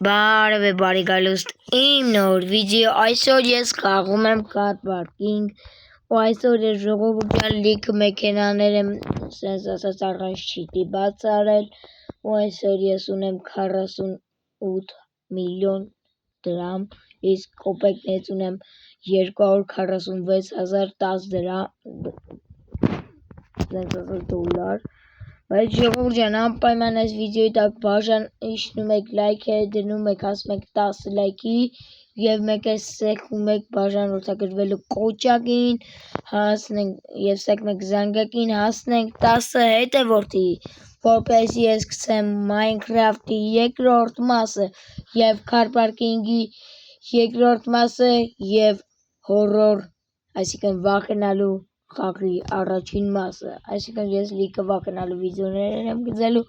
Բարև բարի գալուստ իմ նոր վիդեո այսօր ես խաղում եմ car parking ու այսօր ես ժողովրդյան լիքը մեքենաներ եմ սենց ասած առանց չիտի բաց արել ու այսօր ես ունեմ 48 միլիոն դրամ իսկ կոպեկներից ունեմ 246,010 դրամ սենց ասած դոլար Բայց ժողովուրդ անպայման այս վիդեոյի տակ բաժան իջնում եք լայքեր դնում եք ասում եք 10 լայքի եւ մեկ է սեքում եք բաժանորդագրվելու կոճակին հասնենք եւ սեքում եք զանգակին հասնենք 10 հետևորդի որպեսզի ես սկսեմ Minecraft-ի երկրորդ մասը եւ car parking-ի երկրորդ մասը եւ horror այսինքն վախենալու խաղի առաջին մասը, այսինքն ես լիքը վախենալու վիդեոներ եմ գցելու,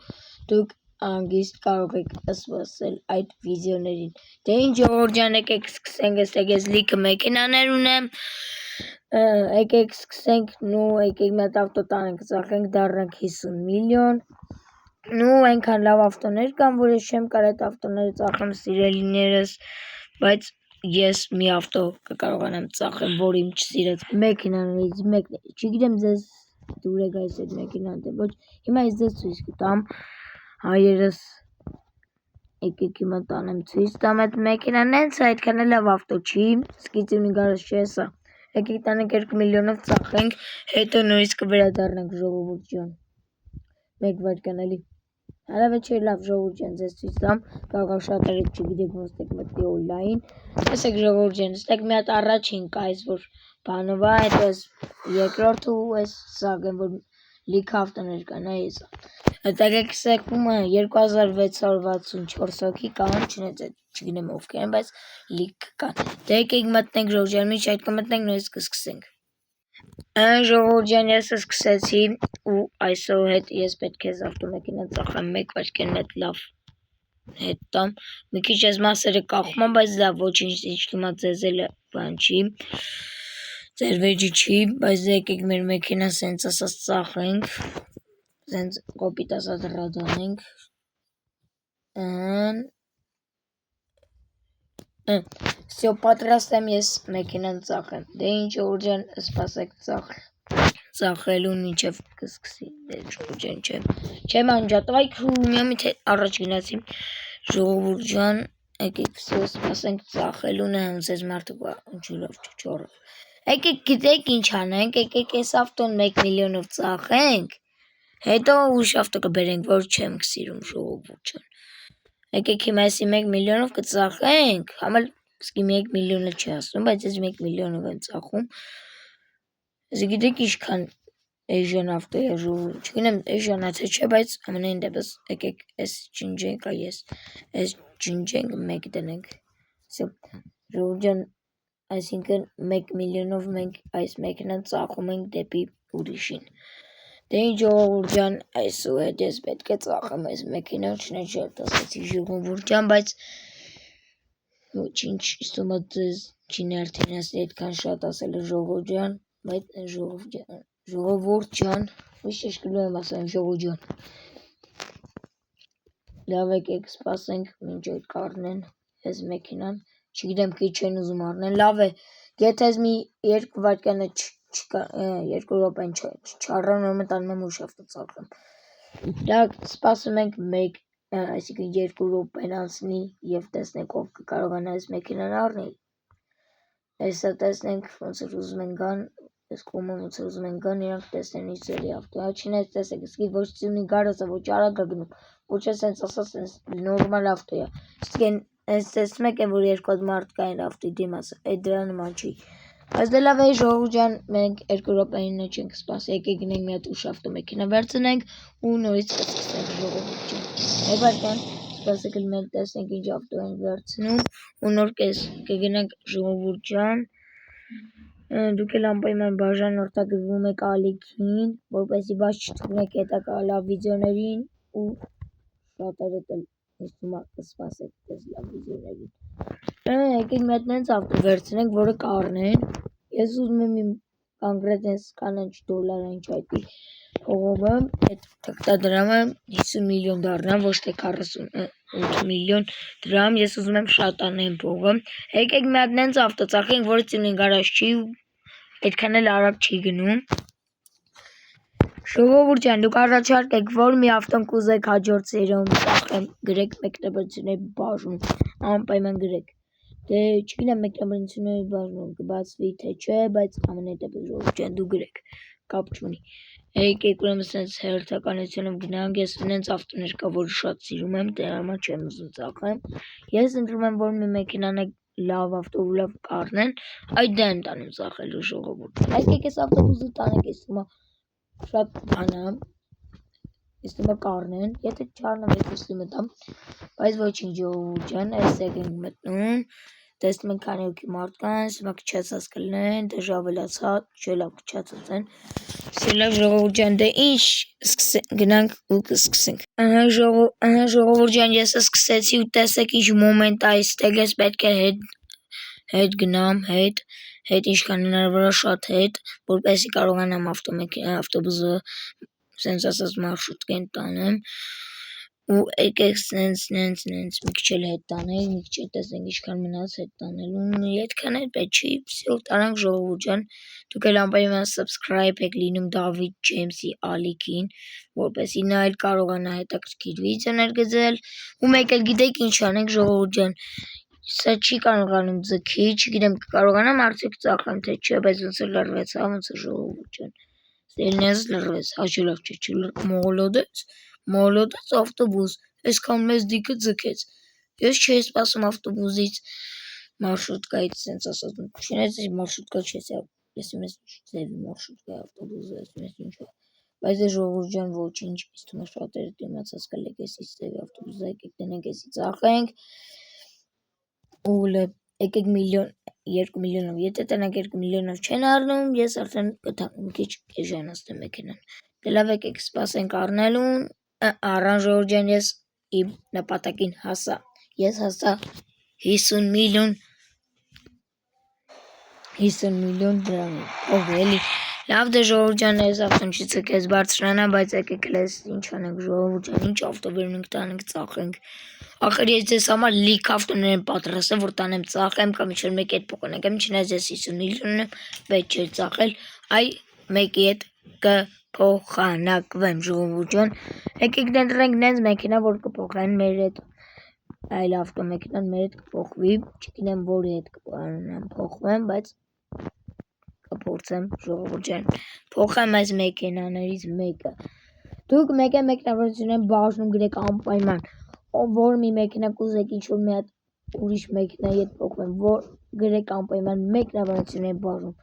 դուք անգիստ կարող եք սպասել այդ վիդեոներին։ Դե ինչ ժողովուրդ եկեք սկսենք, այստեղ ես լիքը մեքենաներ ունեմ, եկեք սկսենք, նու եկեք մի հատ ավտո տանենք, ծախենք դառնանք 50 միլիոն, նու այնքան լավ ավտոներ կան, որ ես չեմ կարող այդ ավտոները ծախեմ սիրելիներս, բայց ես մի ավտո կկարողանամ ծախեմ, որ իմ չսիրած մեքենաներից մեկն է, չգիտեմ ձեզ դուր է գայս այդ մեքենան, թե ոչ, հիմա ես ձեզ ցույց կտամ, հայերս, եկեք հիմա տանեմ ցույց տամ այդ մեքենան, հենց այդքան էլ լավ ավտո չի, սկիծյունի գարաժ չէ սա, եկեք տանենք 2 միլիոնով ծախենք, հետո նույնիսկ կվերադառնանք ժողովուրդ ջան, մեկ վայրկյան էլի Հարավը չէ լավ ժողովուրդ ջան ձեզ ցույց տամ, կարող շատերը չգիտեք ոնց եք մտի օնլայն։ Տեսեք ժողովուրդ ջան, այստեղ մի հատ առաջին կա, այս որ բանով է, հետո այս երկրորդը ու այս սաղեն որ լիքը ավտոներ կան, այս։ Այդտեղ եք սեքումը 2664 հոգի կան, չգիտեմ ովքեր են, բայց լիքը կան։ Դե եկեք մտնենք ժողովուրդ ջան, միշտ այդ կմտնենք նույնիսկ կսկսենք։ Ժողովուրդ ջան, ես սկսեցի ու այսօր հետ ես պետք է ավտոմեքենա ծախեմ մեկ վայրկյան մեծ լավ հետ տամ մի քիչ այս մասերը կախում եմ բայց դա ոչինչ ինչ հիմա ձեզ էլ բան չի ձեր վեճի չի բայց եկեք մեր մեքենա սենց ասած ծախենք սենց կոպիտ ասած ռադանենք Всё, պատրաստ եմ ես մեքենան ծախեմ դե ինչ ժողովուրդ ջան սպասեք ծախելուն մինչև կսկսի ժողովուրդ ջան չեմ անջատվայք մի թե առաջ գնացի ժողովուրդ ջան եկեք սպասենք ծախելուն հենց այս մարդը ինչուրով չոռը եկեք գիտեք ինչ անենք եկեք այս ավտոն 1 միլիոնով ծախենք հետո ուշ ավտո կբերենք որ չեմ սիրում ժողովուրդ ջան եկեք հիմա էսի 1 միլիոնով կծախենք համալ սկի 1 միլիոնը չի ասում բայց ես 1 միլիոնով եմ ծախում Ես գիտեք ինչքան էժան ավտո է ժողովուրդ չգիտեմ էժանա թե չէ բայց ամենայն դեպս եկեք այս ջնջենք այս ջնջենք մեկ դնենք ժողովուրդ ջան այսինքն 1 միլիոնով մենք այս մեքենան ծախում ենք դեպի ուրիշին դե ինչ ժողովուրդ ջան այսուհետ ես պետք է ծախեմ այս մեքենան չնայած ասացի ժողովուրդ ջան բայց ոչինչ իստումա ձեզ չի ներթենացնի այդքան շատ ասել ժողովուրդ ջան բայց ժողովուրդ ջան միշտ շշկելու եմ ասեմ ժողովուրդ ջան լավ եկեք սպասենք մինչ այդ կառնեն այս մեքենան չգիտեմ քիչ են ուզում առնեն լավ է եթե ես մի 2 վայրկյանը 2 րոպեն չառնեմ ուրեմն տանում եմ ուշ ավտո ծախեմ լավ սպասում ենք այսինքն 2 րոպեն անցնի եւ տեսնենք ով կկարողանա այս մեքենան առնել Այսա տեսնենք ոնց որ ուզում են գան, այս կողմը ոնց որ ուզում են գան, իրանք տեսնեն ինչ ձերի ավտո։ Չնայած տեսեք, սկի ոչ ծյունի գարոսը, ոչ արագ է գնում, ոչ է սենց ասած սենց նորմալ ավտո է։ Իսկ այս տեսնում եք որ երկու մարդ կային ավտոյի դիմացը, այդ դրա նման չի։ Բայց դե լավ է ժողովուրդ ջան, մենք 2 րոպեին մեջ ենք սպասի, եկեք գնենք մի հատ ուշ ավտո մեքենա վերցնենք ու նորից կսկսենք ժողովուրդ ջան։ Այբարքան Սպասեք մենք տեսնենք ինչ ավտո են վերցնում ու նոր կգնանք ժողովուրդ ջան դուք էլ անպայման բաժանորդագրվում եք ալիքին որպեսզի բաց չթողնեք հետագա լավ վիդեոներին ու շատերը դեսումա կսպասեք դες լավ վիդեոներին եկեք մի հատ նենց ավտո վերցնենք որը կառնեն ես ուզում եմ իմ կոնկրետ այս կանաչ դոլարային չայտի փողովը այդ թղթադրամը 50 միլիոն դառնա, ոչ թե 48 միլիոն դրամ։ Ես ուզում եմ շատ անեմ փողը։ Եկեք մի հատ նենց ավտո ծախենք, որը ծնին գարաժ չի, այդքան էլ արագ չի գնում։ Ժողովուրդ ջան, դուք առաջարկ եք, որ մի ավտոն կուզեք հաջորդ սերիայում ծախեմ, գրեք մեկնաբանությունների բաժնում, անպայման գրեք։ Դե չգիտեմ մեկնաբանությունների բաժնում կբացվի թե չէ, բայց ամեն դեպքում ժողովուրդ ջան դու գրեք, կապ չունի։ Եկեք ուրեմն sense հերթականությունը գնանք, ես նենց ավտոներ կա, որ շատ սիրում եմ, դրա համար չեմ ուզում ծախեմ։ Ես ընտրում եմ, որ մի մեքենան է լավ ավտո ու լավ կառնեն, այդ դա եմ տանում ծախելու ժողովուրդ։ Եկեք այս ավտոբուսը տանենք, ես թվում է շատ բանամ։ Ես թվում է կառնեն, եթե չառնեմ, ես թվում է տամ, բայց ոչինչ ժողովուրդ ջան, այսեք ենք մտնում։ Տեսնում ենք քանի հոգի մարդկանց, հիմա քչացած կլինեն, դե ժավելացա, չէ լավ քչացած են։ Լավ ժողովուրդ ջան, դե ինչ գնանք ու կսկսենք։ Ժողովուրդ ջան, ես սկսեցի ու տեսեք ինչ մոմենտ է այստեղ, ես պետք է հետ գնամ, հետ ինչքան հնարավոր է շատ հետ, որպեսզի կարողանամ ավտոբուսը sense ասած մարշրուտկեն տանեմ։ Ու եկեք նենց մի քիչ էլ հետ տանենք, մի քիչ տեսնենք ինչքան մնաց հետ տանելուն, այդքան էլ պետք չի, всё տանանք ժողովուրդ ջան, դուք էլ անպայման subscribe եք լինում Դավիթ Ջեյմսի ալիքին, որպեսզի նա էլ կարողանա հետաքրքիր վիդեոներ գծել, ու մեկ էլ գիտեք ինչ անենք ժողովուրդ ջան, սա չի կարողանում ձգի, չգիտեմ կարողանամ արդյոք ծախեմ թե չէ, բայց ոնց է լրվեց, ոնց է ժողովուրդ ջան, սերնես լրվեց, հաճելավ չէ, մոլոդեց ավտոբուս, այսքան մեծ դիկը ձգեց, ես չէի սպասում ավտոբուսից, մարշրուտկայից sense ասած, չնայած մարշրուտկա չէ, ես իմես ձևի մարշրուտկա ավտոբուսը, ես ինչ է, բայց դե ժողովուրդ ջան ոչինչ, ես թվում է շատերը դիմացած կլեք էսի ձևի ավտոբուսը, եկեք դնենք էսի ծախենք, ու եկեք 2 միլիոնով, եթե տնենք 2 միլիոնով չեն առնում, ես արդեն կթանք մի քիչ էժանացնեմ մեքենան, դե լավ եկեք սպասենք առնելուն, առան ժողովուրդ ջան ես իմ նպատակին հասա, ես հասա 50 միլիոն դրամի, ով էլի, լավ դե ժողովուրդ ջան ես ավտոնչիցը կեզ բարձրանա, բայց եկեք լես ինչ անենք ժողովուրդ ջան, ինչ ավտոբերնենք տանենք ծախենք, ախր ես ձեզ համար լիք ավտոներ եմ պատրաստել, որ տանեմ ծախեմ կամ ինչ-որ մեկի հետ փոխանակեմ, չնայած ես 50 միլիոն եմ, պետք չէ ծախել, այ մեկի հետ կփոխանակվեմ ժողովուրդ ջան, եկեք դրենք նենց մեքենա, որ կփոխեն մեր հետ, այլ ավտոմեքենան մեր հետ կփոխվի, չգիտեմ որի հետ կփոխվեմ, բայց կփորձեմ ժողովուրդ ջան, փոխեմ այս մեքենաներից մեկը, դուք մեկ է մեկնաբանությունների բաժնում գրեք անպայման, որ մի մեքենա կուզեք ինչ-որ մի հատ ուրիշ մեքենայի հետ փոխվեմ, որ գրեք անպայման մեկնաբանությունների բաժնում,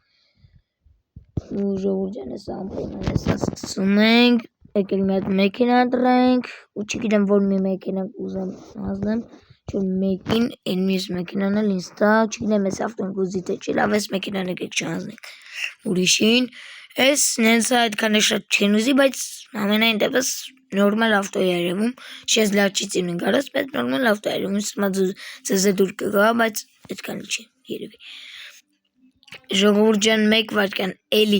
ու ժողովուրդ ջան ես անպայման հեսա սկսում ենք, եկել մի հատ մեքենա ընտրենք, ու չգիտեմ որ մի մեքենա կուզեմ հանձնեմ, չոր մեկին, այն մյուս մեքենան էլ ինձ տա, չգիտեմ ես ավտոն կուզի թե չի, լավ ես մեքենան եկեք չհանձնենք ուրիշին, ես նենց այդքան է շատ չեն ուզի, բայց ամենայն դեպս նորմալ ավտո է երևում, չես լավ չի ծինին գարած, բայց նորմալ ավտո է երևում, սմա ձեզ է դուր կգա, բայց այդքան չի երևի։ Ժողովուրդ ջան մեկ վարկյան էլի,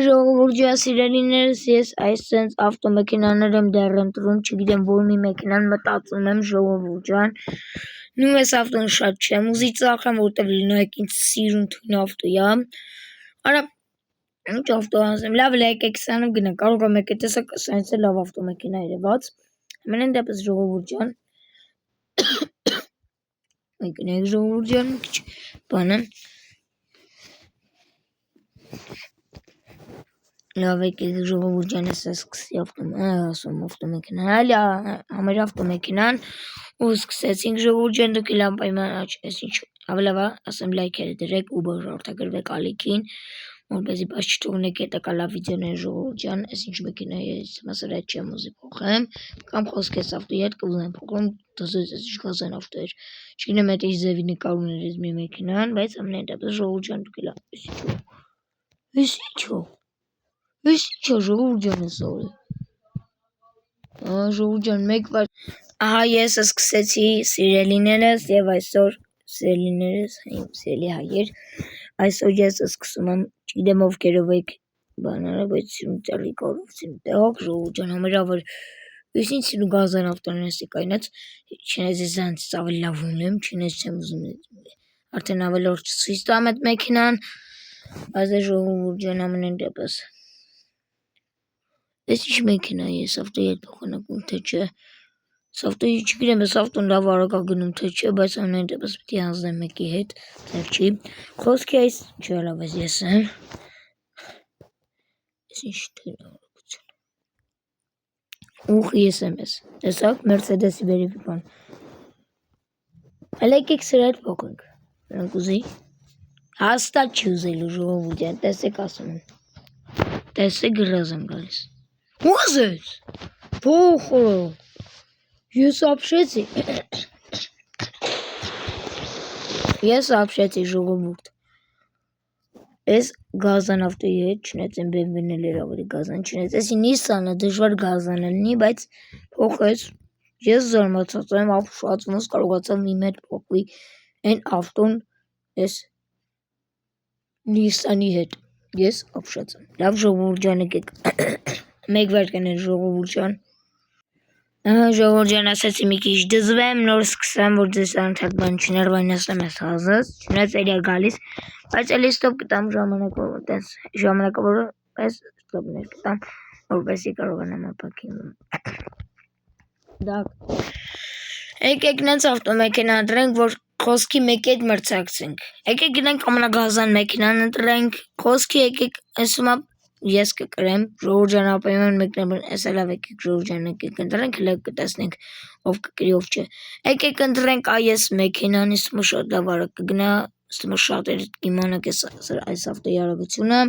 ժողովուրդ ջան սիրելիներս ես այս սենց ավտոմեքենաներ եմ դեռ ընտրում, չգիտեմ որ մի մեքենան մտածում եմ ժողովուրդ ջան, նու ես ավտոն շատ չեմ ուզի ծախեմ, որտև լինոյեք ինձ սիրուն թույն ավտոյա, արա ինչ ավտո հանձնեմ, լավ եկեք սանով գնա, կարող եմ եկե տեսակ սանից է լավ ավտոմեքենա երևաց, ամենայն դեպս ժողովուրդ ջան, եկնեք ժողովուրդ ջան, բանը, լավ եկեք ժողովուրդ ջան ես սկսի ավտոմեքենան, այլ համեր ավտոմեքենան ու սկսեցինք ժողովուրդ ջան դուք էլ անպայման այս ինչ ավելավա ասեմ լայքերը դրեք ու բաժարտագրվեք ալիքին, որպեսզի բաց չթողնեք հետագա վիդեոներ ժողովուրդ ջան, այս ինչ մեքենա ես մասը այդ չեմ ուզի փոխեմ, կամ խոսքես ավտոյի հետ կուզեմ փոխեմ, դասից այս իշխազան ավտոեր, չգիտեմ այդ ինչ ձևի նկարուներ ես մի մեքենան, բայց ամենայն դեպս ժողովուրդ ջան դուք էլ Ես ինչո ժողովուրդ ջան ես օրը, ժողովուրդ ջան մեկ վար, ահա ես սկսեցի սիրելիներս և այսօր սիրելիներս, սիրելի հայեր, այսօր ես սկսում եմ, չգիտեմ ովքերով եք Banana բայց ծրի կարողություն տեղ ժողովրդյան համերավար Եսինչ ու գազան ավտոներսի կայնած չնայած ես անց ավելի լավ ունեմ չնայած չեմ ուզում արդեն ավելի օր ցույց տամ այդ մեքենան բայց ժողովրդյան ամեն դեպս Ես ինչ մեքենա է ես ավտոյի հետ փոխանակում թե չէ ավտոյի չգիտեմ ես ավտոն լավ արագ գնում թե չէ բայց ամեն դեպս պիտի հանձնեմ մեկի հետ դեռ չի խոսքի այս չէ լավ ես եմ Ինչ թույլատվություն Ուխ ես եմ ես տեսակ Mercedes-ի վերիվիկան Հələ եկեք սրա հետ փոխենք նրանք ուզի հաստատ չի ուզելու ժողովուրդյան տեսեք ասում եմ տեսեք գրազ եմ գալիս ուզես փոխո ես ապշեցի ժողովուրդ Ես գազան ավտոյի հետ չնայած եմ BMW-ն էլ ավելի գազան չնայած էսի Nissan-ը դժվար գազան լինի բայց փոխես ես զարմացած եմ ապշած ոնց կարողացավ իմ հետ փոխվի այն ավտոն ես Nissan-ի հետ ես ապշած եմ լավ ժողովուրդյան եկեք մեկ վարքան է ժողովուրդյան ժողովուրդյան ասացի մի քիչ դզվեմ նոր սկսեմ որ ձեզ անընդհատ բան չներվայնացնեմ ես հազած չնայած էլի գալիս բայց էլի ստոպ կտամ ժամանակավորը պես ստոպներ կտամ որպեսզի կարողանամ ապակին դակ եկեք նենց ավտոմեքենա ընտրենք որ խոսքի մեկի հետ մրցակցենք եկեք գնանք ամենագազան մեքենան ընտրենք խոսքի եկեք ասում ես կկրեմ ժողովրդյան ապայման մեկնաբան էս լավ եկեք ժողովրդյան եկեք ընտրենք լավ կտեսնենք ով կկրի ով չէ եկեք ընտրենք այս մեքենան իսկ շատ լավ արագ կգնա Ստում շատերը կիմանաք այս ավտոյի արագությունը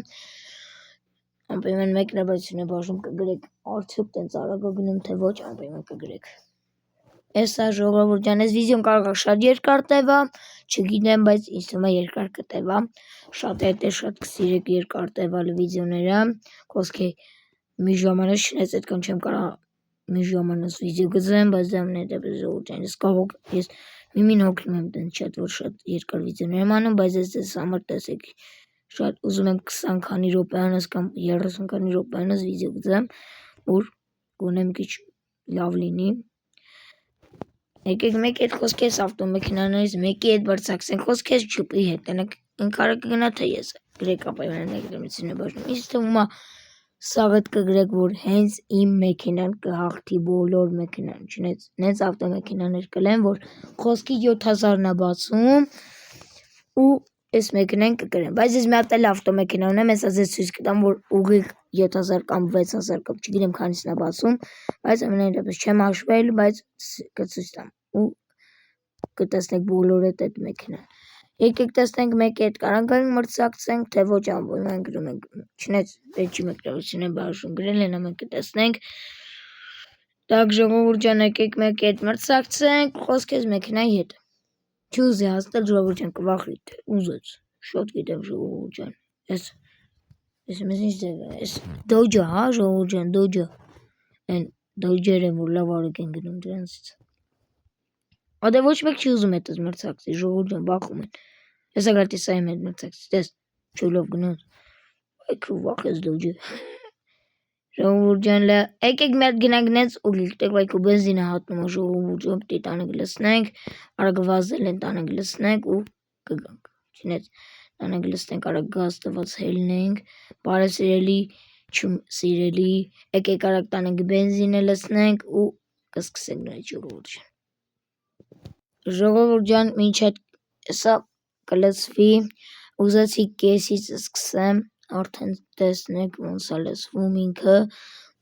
Անպայման մեկնաբանություն է բաժում կգրեք արդյոք տենց արագ գնում թե ոչ անպայման կգրեք Էսա ժողովուրդյան այս վիդեոն կարող է շատ երկար տևա չգիտեմ բայց ինձ թվում է երկար կտևա շատերը շատ կսիրեք երկար տևալ վիդեոները խոսքի մի ժամանակ չնայած այդքան չեմ կարող մի ժամանակ վիդեո գծեմ բայց դա մնա դեպս ժողովրդյան ես կարող ես Միմին հոգնում եմ տենց շատ որ շատ երկար վիդեոներ եմ անում, բայց ես համար տեսեք շատ ուզում եմ 20 քանի րոպեանոց կամ 30 քանի րոպեանոց վիդեո գծեմ, որ գոնե մի քիչ լավ լինի։ Եկեք մեկ այդ խոսքես ավտոմեքենաներից մեկի հետ բարձրացնենք խոսքես ջուպի հետ, տենակ ինքարը կգնա թե ես գրեք ապայմաններությունը բաժնում։ Իսկ թվում է Սաղետ կգրեք, որ հենց իմ մեքենան կհաղթի բոլոր մեքենան, չնայած նենց ավտոմեքենաներ կլեն, որ խոսքի 7000-ն է բացում ու այս մեքենան կգրեմ, բայց ես մի հատ էլ ավտոմեքենա ունեմ, ես ազես ցույց կտամ, որ ուղիղ 7000 կամ 6000 կամ չգիտեմ քանիսն է բացում, բայց ամենայն դեպս չեմ հաշվել, բայց կցույց տամ ու կտեսնեք բոլորը այդ մեքենան։ Եկեք տեսնենք մեկի հետ կարանք մրցակցենք, թե ոչ ամբողջ գրում ենք, չնայած վերջի մեկնաբանությունը բաժում գրել են, ամեն կտեսնենք։ Так ժողովուրդյան եկեք մեկի հետ մրցակցենք, խոսքես մեքենայի հետ։ Չուզի հաստատ ժողովուրդյան կվախրի, թե ուզեց, շատ գիտեմ ժողովուրդյան։ Ես մեզ ինչ ձև է, ես դոջա, հա ժողովուրդյան, դոջա։ Են դոջերը, որ լավ արագ են գնում դրանցից։ Ադե ոչ մեկ չի ուզում այդ մրցակցի, ժողովուրդյան բախում են։ Ես ագարտի սա եմ այդ մրցակցի, տես, չոլով գնոց, այքու վախ ես դոջը։ Ժողովուրդյան լա, եկեք մի հատ գնանք նենց ու գիտեք վայքու բենզինը հատնում է ժողովուրդյան, պիտի տանը գլսնենք, արագ վազել են տանը գլսնենք ու կգանք։ Չնայած տանը գլսնենք, արագ գազ տված հելնենք, բարեսիրելի, սիրելի, եկեք արագ տանը բենզինը լսնենք ու կսկսենք նայել ժողովուրդյան։ Ժողովուրդյան մինչ այդ սա կլսվի, ուզեցի կեսից սկսեմ, արդեն տեսնեք ոնց է լսվում ինքը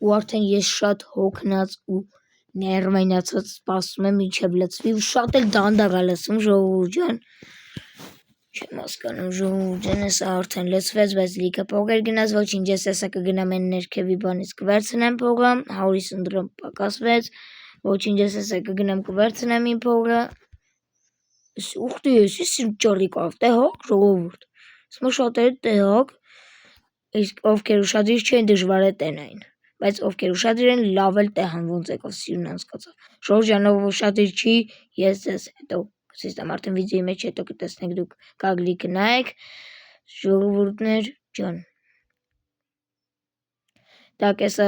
ու արդեն ես շատ հոգնած ու ներվայնացած սպասում եմ մինչև լսվի ու շատ էլ դանդաղ է լսվում ժողովուրդյան։ Չեմ հասկանում ժողովուրդյան էսա արդեն լսվեց, բայց լիքը փող էր գնաց, ոչինչ ես էսա կգնամ այն ներքևի բանից կվերցնեմ փողը, 150 դրամ պակասվեց, ոչինչ ես էսա կգնամ կվերցնեմ իմ փողը։ Ուխտի ես ճարիք ավ տեղակ ժողովուրդ։ Սմա շատերը տեղակ, իսկ ովքեր ուշադիր չեն դժվար է տենային, բայց ովքեր ուշադիր են լավ էլ տեղան ոնց եկավ սիրուն անցկացավ։ Ժողովրդյանով ուշադիր չի, ես ձեզ հետո կսիստեմ արդեն վիդեոյի մեջ հետո կտեսնեք դուք կագրի կնայեք ժողովուրդներ ջան։ Так, հեսա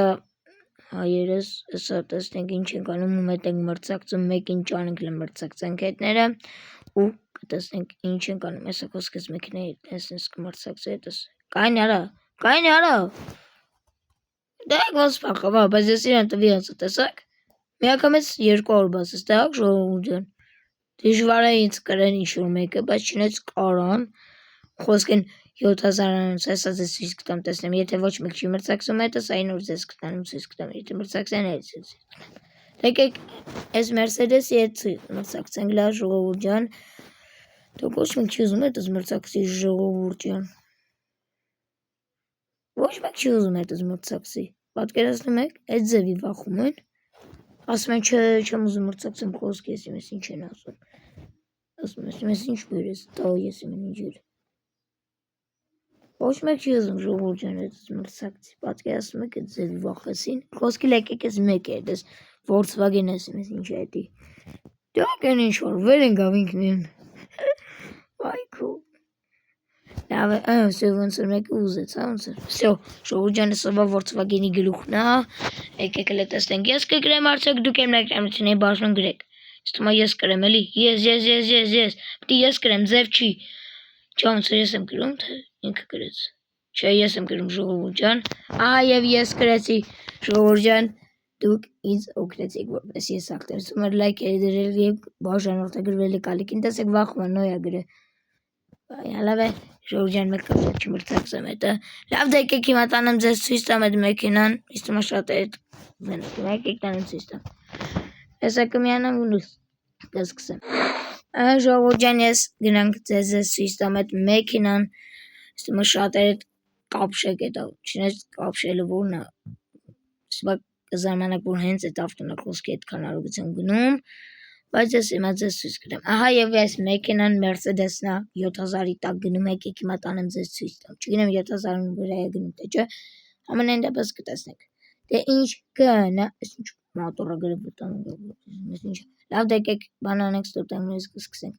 հայերս, հեսա տեսնենք ինչ ենք անում, ու մետ ենք մրցակցում, մեկին ճանենք մրցակցենք հետները, ու կտեսնենք ինչ ենք անում, հեսա խոսքես մեկիների տեսնես կմրցակցի հետս, կային արա, դայք ոնց պախավա, բայց ես իրան տվի հացը տեսակ, մի ակամ ես 200 բասես, դայք ժողովուրդ ջան, դժվար է ինձ կրեն ինչ-որ մեկը, բայց չնեց կարան, խոսք են 7000-անց, հեսա ձեզ ցույց կտամ տեսնեմ, եթե ոչ մեկ չի մրցակցում հետս, այն որ ձեզ կտանում ցույց կտամ, եթե մրցակցեն հետ ցույց կտամ։ Եկեք այս Mercedes-ի հետ մրցակցենք, լավ ժողովուրդ ջան, դուք ոչ մեկ չի ուզում հետս մրցակցի ժողովուրդ ջան։ Ոչ մեկ չի ուզում հետս մրցակցի, պատկերացնում եք, այդ ձևի վախում են, ասում են չեմ ուզում մրցակցեմ, խոսք ես իմ ես ինչ են ասում, ասում ես ինչ բերես, տա ես իմ ինչ էր։ Ոչ մեկ չի ուզում ժողովուրդ ջան հետս մրցակցի, պատկերացնում եք այդ ձևի վախեցին, խոսքի եկեք ես մեկ է, դες Volkswagen ես իմ ես ինչ է հետի, դակ են ինչ-որ, վեր են գավ ինքնին, այքո, լավ է, վսյո ոնց որ մեկը ուզեց, ոնց որ, վսյո, ժողովուրդ ջան սովա Volkswagen-ի գլուխն է, եկեք էլ տեսնենք, ես կգրեմ արդյոք դուք եմ ներկայացնի բաժնում գրեք, ստումա ես կրեմ էլի, ես, պտի ես կրեմ, ձև չի, ոնց որ ես եմ գրում, թե ինքը գրեց, չէ ես եմ գրում ժողովուրդ ջան, և ես գրեցի ժողովուրդ ջան, դուք ինձ օգնեցիք, որպես ես ակտերսում էր լայք է դրել և բաժանորդագրվել է կալիքին, տեսեք վախում նոյ է գրե, լավ է, ժողովուրդ ջան մեկ կապրակ չմրցակցեմ հետը, լավ դա եկեք հիմա տանեմ ձեզ ցույց տամ այդ մեքենան, իստումա շատ է եկեք տանեմ ցույց տամ, հեսա կմիանամ ու նույս կսկսեմ, ժողովուրդ ջան ես գնանք ձեզ ցույց տամ այդ մեքենան, իստումա շատ է կապշեք էտա, չնես կապշելը որն է, իստումա կզարմանակ որ հենց այդ ավտոնակ խոսքի այդքան արագությամբ գնում, բայց ես հիմա ձեզ ցույց կտամ, և այս մեքենան Mercedes-ն է, 7000-ի տակ գնում, եկեք հիմա տանեմ ձեզ ցույց տամ, չգիտեմ 7000-ն վրա է գնում, թե չէ, ամենայն դեպս կտեսնեք, դե ինչ գնա, այս ինչ մոտորը գրը վտանում, լավ դե եկեք բան անենք ստոտենք նույնիսկ կսկսենք,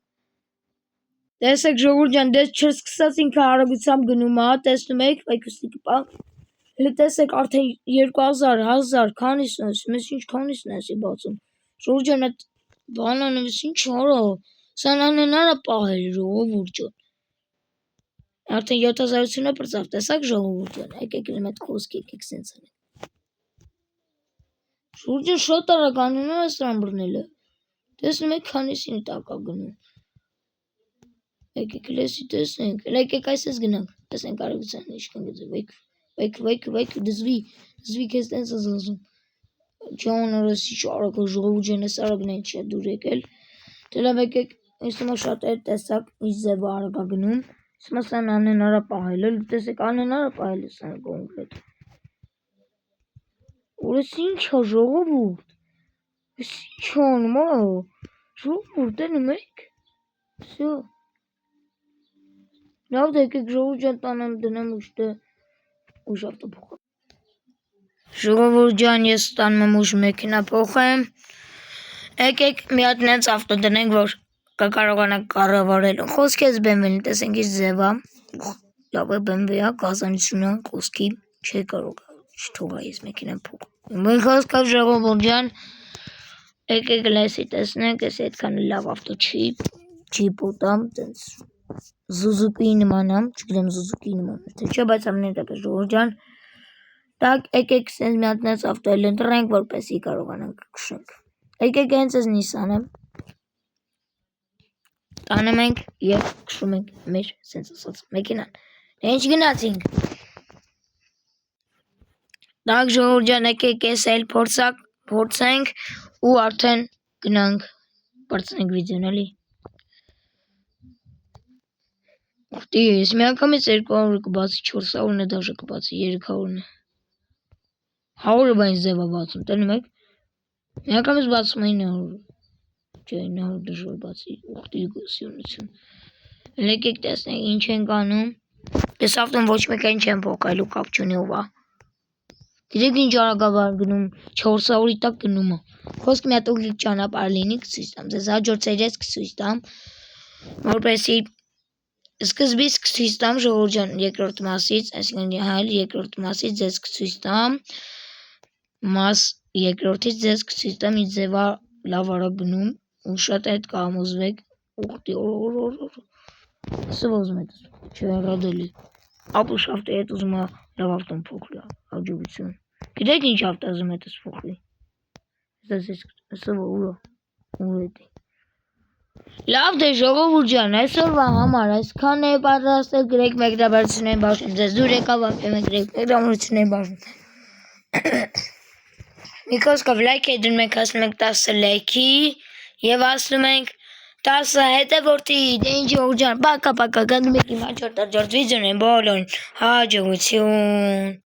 տեսեք ժողովուրդ ջան, դες չսկսած ինքը արագությամբ գնում է, տեսնում եք, վայքուսի կպա, հլը տեսեք արդեն 2000, 1000, քանիսն ես, մեզ ինչ քանիսն ես ի բացում, ժողովուրդ ջան այդ բանանը մեզ ինչ արա, սան անհնար է պահել ժողովուրդ ջան, արդեն 7000-ությունը պրծավ, տեսակ ժողովուրդ ջան, եկեք իմ այդ խոսք եկեք սենց անենք, ժողովուրդ ջան շատ արագ անհնար է սրան բռնելը, տեսնում եք քանիսին տակ է գնում, եկեք լեսի տեսնենք, եկեք այսպես գնանք, տեսնենք արագության ինչքան գծե, վայք, դզվի կեզ տենց ես ասում, ճան արես ինչ արագ ժողովուրդ ջան ես արագն են չի դուր եկել, դելավ եկեք, իսումա շատ է տեսակ ինչ ձև արագ է գնում, իսումա սան անհնար է պահելը, տեսեք անհնար է պահելը սան կոնկրետ, որես ինչ է ժողովուրդ, ես ինչ անում արա, ժողովուրդ դենում եք, վսյո, լավ դա եկեք ժողովուրդ ջան տանեմ դնեմ ուշտը, ուշ ավտոփոխեմ, ժողովուրդ ջան ես տանում եմ ուշ մեքենա փոխեմ, եկեք մի հատ նենց ավտո դնենք, որ կկարողանանք կառավարել, խոսք ես BMW-ն, տեսենք ինչ ձև է, լավ է BMW-ը, գազանությունը, խոսքի, չի կարող, չթողա ես մեքենան փոխեմ, մենք խոսքավ ժողովուրդ ջան, եկեք լեսի տեսնենք, ես այդքան լավ ավտո չի պոտամ, տենց Suzuki-ի նմանամ, չգիտեմ Suzuki-ի նման, թե չէ, բայց ամենայն դեպս ժողովուրդ ջան, տակ եկեք սենց մի հատ նենց ավտո էլ ընտրենք, որպեսզի կարողանանք քշենք, եկեք հենց ես Nissan-ը, տանում ենք և քշում ենք մեր սենց ասած մեքենան, ինչ գնացինք, տակ ժողովուրդ ջան եկեք ես էլ փորձենք ու արդեն գնանք բարձնենք վիդեոն էլի, ուխտի ես մի անգամից 200 կբացի, 400-ն է դաժը կբացի, 300-ն է, 100-ը բանից ձև է բացում, տենում եք, մի անգամից բացում է 900, չէ 900 դժվար բացի, ուխտի գոսյունություն, եկեք տեսնենք ինչ ենք անում, ես ավտոն ոչ մեկային չեմ փոխայլու կապ չունի ով է, գիտեք ինչ արագավար գնում, 400-ի տակ գնում է, խոսք մի հատ ուղիղ ճանապարհ լինի կցույց տամ, ձեզ հաջորդ սերիայից կցույց տամ, որպեսզի Սկզբից կցույց տամ ժողովուրդ ջան երկրորդ մասից, այսինքն հայել երկրորդ մասից ձեզ կցույց տամ մաս երկրորդից ձեզ կցույց տամ ինչ ձևա լավ արա գնում ու շատ այդ կամոզվեք ուխտի սվոզում եք չհեռադելի ապուշավտի հետ ուզում լավ ավտոն փոխի հաջողություն գիտեք ինչ ավտազում հետ փոխի սվո ուրա ուր Լավ դե ժողովուրդ ջան, այսօրվա համար այսքան է պատրաստել գրեք մեկնաբանությունների բաժնում ձեզ դուր եկավ ապեմ գրեք մեկնաբանությունների բաժնում Մի խոսքով լայք է դնում ենք ասում ենք 10 լայքի եւ ասում ենք 10 հետևորդի դե ինչ ժողովուրդ ջան, պակա գնում եք իմ հաջորդ վիդեոներին բոլորին հաջողություն